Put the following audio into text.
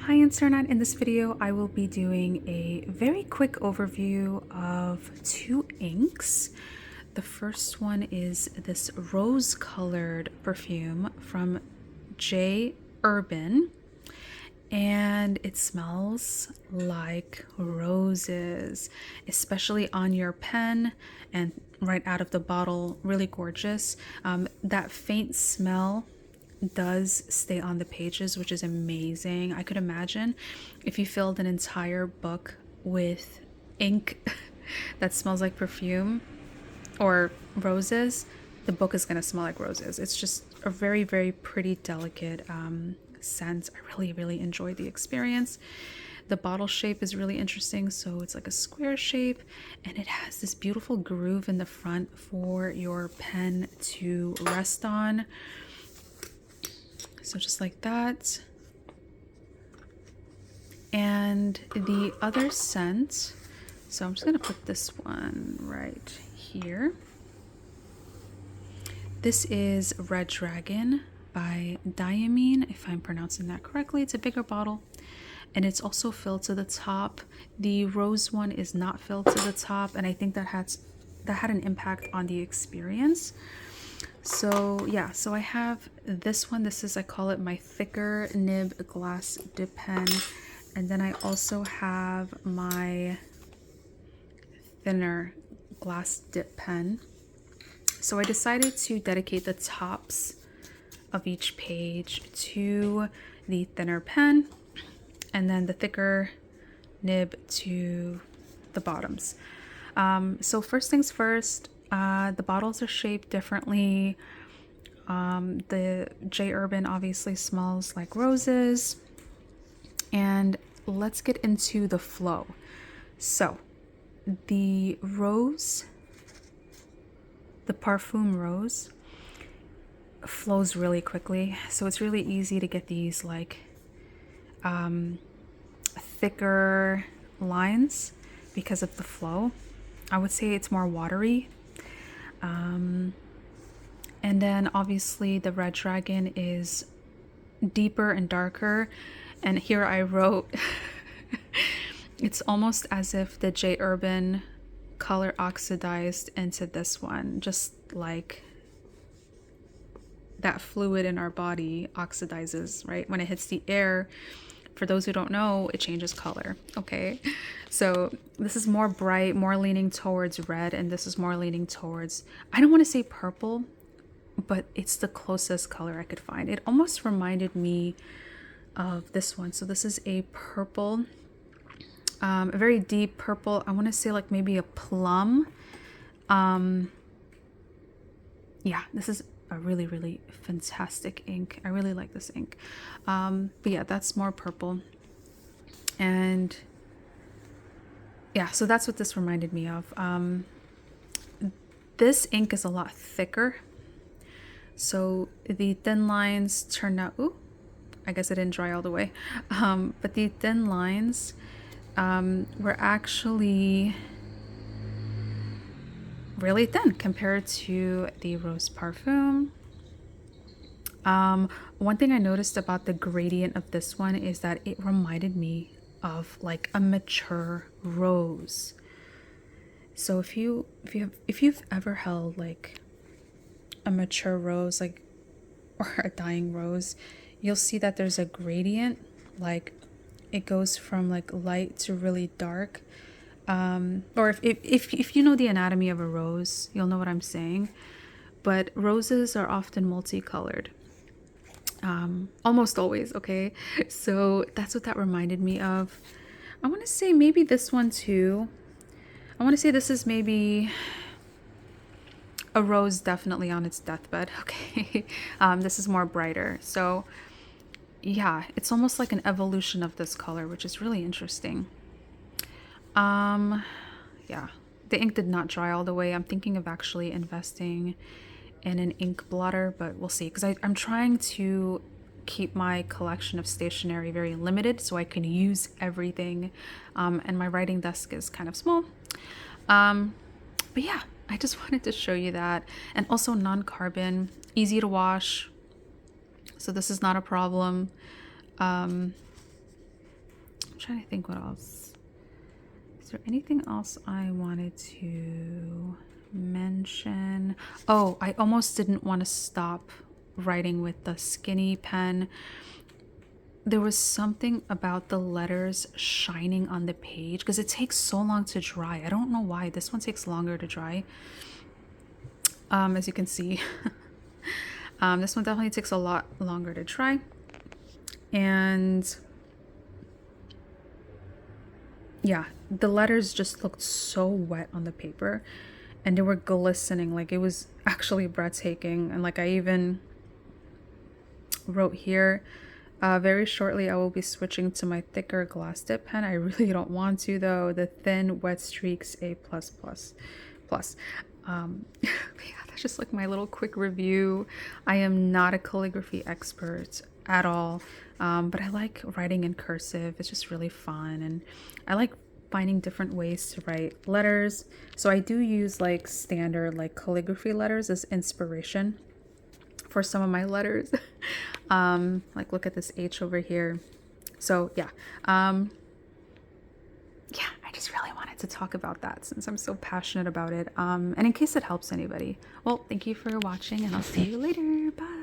Hi Internet, in this video I will be doing a very quick overview of two inks. The first one is this rose colored perfume from Herbin, and it smells like roses, especially on your pen and right out of the bottle. Really gorgeous. That faint smell does stay on the pages, which is amazing. I could imagine if you filled an entire book with ink that smells like perfume or roses, the book is going to smell like roses. It's just a very, very pretty, delicate scent. I really enjoyed the experience. The bottle shape is really interesting. So it's like a square shape, and it has this beautiful groove in the front for your pen to rest on. So just like that. And the other scent, so I'm just going to put this one right here. This is Red Dragon by Diamine, if I'm pronouncing that correctly. It's a bigger bottle, and it's also filled to the top. The rose one is not filled to the top, and I think that had an impact on the experience. So yeah, so I have this one. This is, I call it my thicker nib glass dip pen. And then I also have my thinner glass dip pen. So I decided to dedicate the tops of each page to the thinner pen, and then the thicker nib to the bottoms. So first things first, the bottles are shaped differently. The Herbin obviously smells like roses. And let's get into the flow. So the rose, the Parfum rose, flows really quickly. So it's really easy to get these like thicker lines because of the flow. I would say it's more watery. And then obviously the Red Dragon is deeper and darker. And here I wrote, it's almost as if the Herbin color oxidized into this one, just like that fluid in our body oxidizes, right? When it hits the air, for those who don't know, it changes color, okay? So this is more bright, more leaning towards red, and this is more leaning towards, I don't want to say purple, but it's the closest color I could find. It almost reminded me of this one. So this is a purple, a very deep purple. I want to say like maybe a plum. Yeah, this is a really fantastic ink. I really like this ink. But yeah, that's more purple. And yeah, so that's what this reminded me of. This ink is a lot thicker. So the thin lines turned out, ooh, I guess it didn't dry all the way. But the thin lines were actually really thin compared to the Rose Parfum. One thing I noticed about the gradient of this one is that it reminded me of like a mature rose. So if you've ever held like a mature rose, like, or a dying rose, you'll see that there's a gradient, like it goes from like light to really dark. Or if you know the anatomy of a rose, you'll know what I'm saying. But roses are often multicolored, almost always, okay? So that's what that reminded me of. I want to say maybe this one too. I want to say this is maybe a rose definitely on its deathbed, okay? This is more brighter. So yeah, it's almost like an evolution of this color, which is really interesting. Yeah, the ink did not dry all the way. I'm thinking of actually investing in an ink blotter, but we'll see, because I'm trying to keep my collection of stationery very limited so I can use everything, and my writing desk is kind of small. But yeah, I just wanted to show you that. And also non-carbon, easy to wash, so this is not a problem. trying to think what else. Is there anything else I wanted to mention? Oh, I almost didn't want to stop writing with the skinny pen. There was something about the letters shining on the page because it takes so long to dry. I don't know why. This one takes longer to dry. As you can see, this one definitely takes a lot longer to dry. And yeah, the letters just looked so wet on the paper and they were glistening. Like, it was actually breathtaking. And like, I even wrote here, very shortly I will be switching to my thicker glass dip pen. I really don't want to though. The thin wet streaks A+++. Yeah, that's just like my little quick review. I am not a calligraphy expert at all, but I like writing in cursive. It's just really fun, and I like finding different ways to write letters. So I do use like standard like calligraphy letters as inspiration for some of my letters. Like, look at this H over here. So yeah, yeah, I just really wanted to talk about that since I'm so passionate about it. And in case it helps anybody, well, thank you for watching and I'll see you later. Bye.